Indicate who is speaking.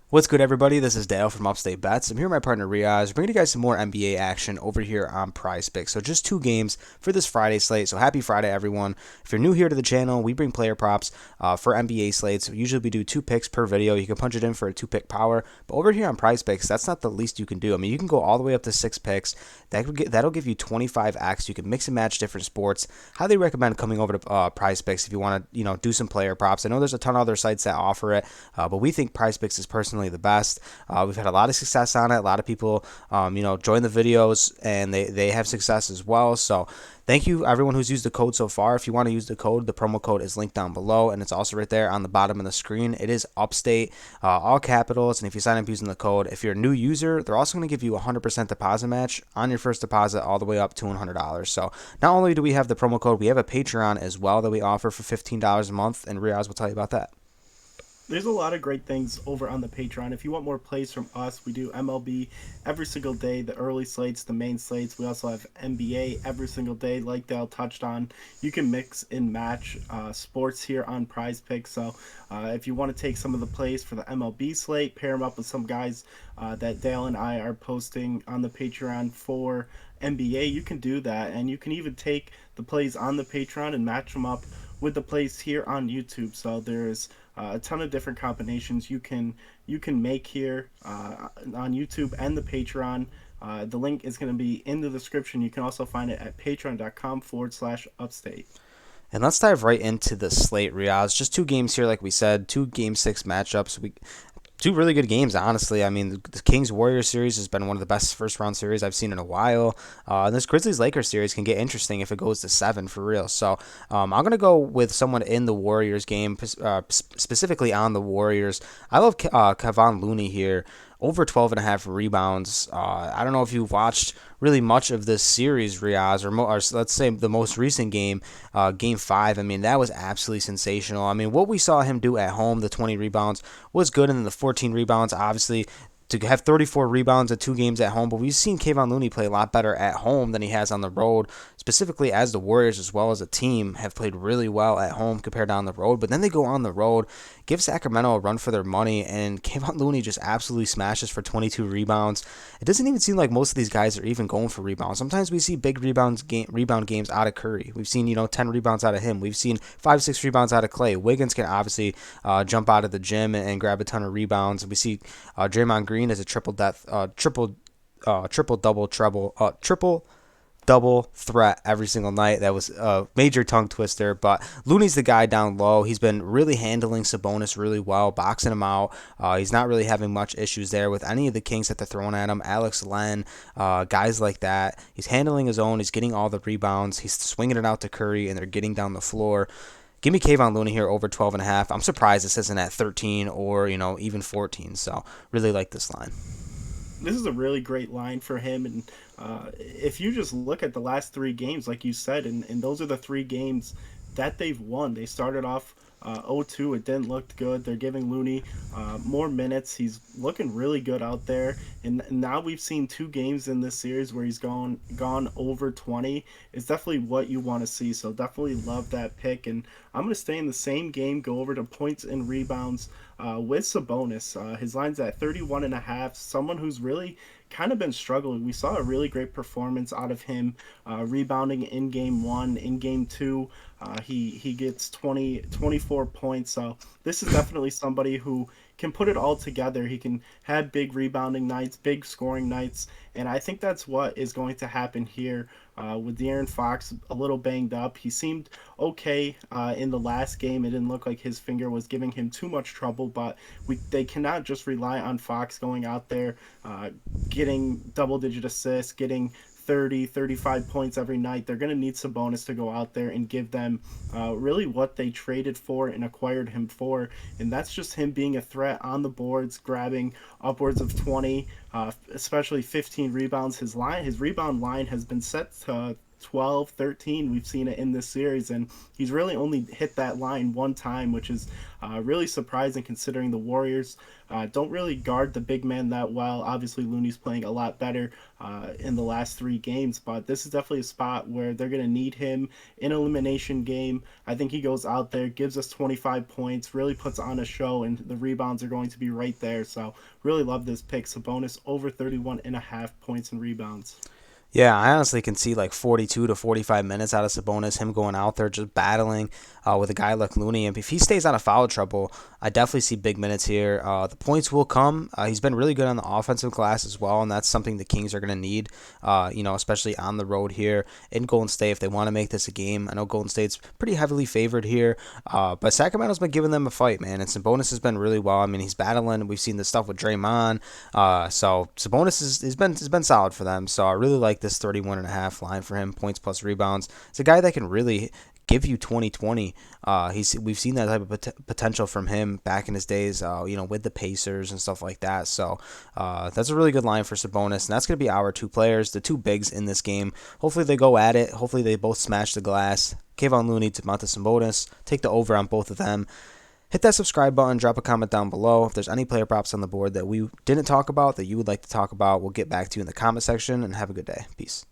Speaker 1: What's good, everybody? This is Dale from Upstate Bets. I'm here with my partner Reoz. We're bringing you guys some more NBA action over here on Prize Picks. So just two games for this Friday slate. So happy Friday, everyone. If you're new here to the channel, we bring player props for NBA slates. Usually we do 2 picks per video. You can punch it in for a 2-pick power. But over here on Prize Picks, that's not the least you can do. I mean, you can go all the way up to 6 picks. That'll give you 25x. You can mix and match different sports. Highly recommend coming over to Prize Picks if you want to, do some player props. I know there's a ton of other sites that offer it, but we think Prize Picks is personally the best. We've had a lot of success on it. A lot of people, join the videos and they have success as well. So thank you everyone who's used the code so far. If you want to use the code, the promo code is linked down below, and it's also right there on the bottom of the screen. It is Upstate, all capitals. And if you sign up using the code, if you're a new user, they're also going to give you a 100% deposit match on your first deposit all the way up to $100. So not only do we have the promo code, we have a Patreon as well that we offer for $15 a month, and Riaz will tell you about that.
Speaker 2: There's a lot of great things over on the Patreon. If you want more plays from us, we do MLB every single day, the early slates, the main slates. We also have NBA every single day, like Dale touched on. You can mix and match sports here on Prize Picks. So if you want to take some of the plays for the MLB slate, pair them up with some guys that Dale and I are posting on the Patreon for NBA, you can do that. And you can even take the plays on the Patreon and match them up with the plays here on YouTube. So there's a ton of different combinations you can make here on YouTube and the Patreon. The link is going to be in the description. You can also find it at patreon.com/upstate.
Speaker 1: And let's dive right into the slate, Riaz. Just two games here, like we said, two Game 6 matchups. Two really good games, honestly. I mean, the Kings Warriors series has been one of the best first round series I've seen in a while. And this Grizzlies Lakers series can get interesting if it goes to 7 for real. So I'm going to go with someone in the Warriors game, specifically on the Warriors. I love Kevon Looney here. Over 12.5 rebounds. I don't know if you've watched really much of this series, Riaz, or let's say the most recent game, Game 5. I mean, that was absolutely sensational. I mean, what we saw him do at home, the 20 rebounds, was good, and then the 14 rebounds, obviously, to have 34 rebounds at 2 games at home. But we've seen Kevon Looney play a lot better at home than he has on the road, specifically as the Warriors as well as a team have played really well at home compared to on the road. But then they go on the road, give Sacramento a run for their money, and Kevon Looney just absolutely smashes for 22 rebounds. It doesn't even seem like most of these guys are even going for rebounds. Sometimes we see big rebound games out of Curry. We've seen 10 rebounds out of him. We've seen 5-6 rebounds out of Clay. Wiggins can obviously jump out of the gym and grab a ton of rebounds. We see Draymond Green as a triple double threat every single night. That was a major tongue twister, but Looney's the guy down low. He's been really handling Sabonis really well, boxing him out. He's not really having much issues there with any of the Kings that they're throwing at him. Alex Len, guys like that. He's handling his own. He's getting all the rebounds. He's swinging it out to Curry, and they're getting down the floor. Give me Kevon Looney here over 12.5. I'm surprised this isn't at 13 or even 14. So really like this line.
Speaker 2: This is a really great line for him. And if you just look at the last 3 games, like you said, and those are the 3 games that they've won. They started off 0-2. It didn't look good. They're giving Looney more minutes. He's looking really good out there. And now we've seen 2 games in this series where he's gone over 20. It's definitely what you want to see. So definitely love that pick. And I'm going to stay in the same game, go over to points and rebounds with Sabonis. His line's at 31.5. Someone who's really kind of been struggling. We saw a really great performance out of him rebounding in game 1. In game 2, he gets 24 points. So this is definitely somebody who can put it all together. He can have big rebounding nights, big scoring nights, and I think that's what is going to happen here with De'Aaron Fox a little banged up. He seemed okay in the last game. It didn't look like his finger was giving him too much trouble, but they cannot just rely on Fox going out there, getting double-digit assists, getting 30, 35 points every night. They're going to need Sabonis to go out there and give them really what they traded for and acquired him for. And that's just him being a threat on the boards, grabbing upwards of 20, especially 15 rebounds. His rebound line has been set to 12, 13. We've seen it in this series, and he's really only hit that line one time, which is really surprising considering the Warriors don't really guard the big man that well. Obviously, Looney's playing a lot better in the last 3 games, but this is definitely a spot where they're going to need him in an elimination game. I think he goes out there, gives us 25 points, really puts on a show, and the rebounds are going to be right there. So, really love this pick. Sabonis over 31.5 points and rebounds.
Speaker 1: Yeah, I honestly can see like 42 to 45 minutes out of Sabonis, him going out there just battling with a guy like Looney. And if he stays out of foul trouble, I definitely see big minutes here. The points will come. He's been really good on the offensive glass as well, and that's something the Kings are going to need, especially on the road here in Golden State if they want to make this a game. I know Golden State's pretty heavily favored here, but Sacramento's been giving them a fight, man. And Sabonis has been really well. I mean, he's battling. We've seen this stuff with Draymond. So Sabonis has been solid for them. So I really like this 31.5 line for him, points plus rebounds. It's a guy that can really give you 2020. We've seen that type of potential from him back in his days, with the Pacers and stuff like that. So that's a really good line for Sabonis, and that's going to be our 2 players, the 2 bigs in this game. Hopefully they go at it. Hopefully they both smash the glass. Kevon Looney, Domantas Sabonis. Take the over on both of them. Hit that subscribe button, drop a comment down below. If there's any player props on the board that we didn't talk about that you would like to talk about, we'll get back to you in the comment section, and have a good day. Peace.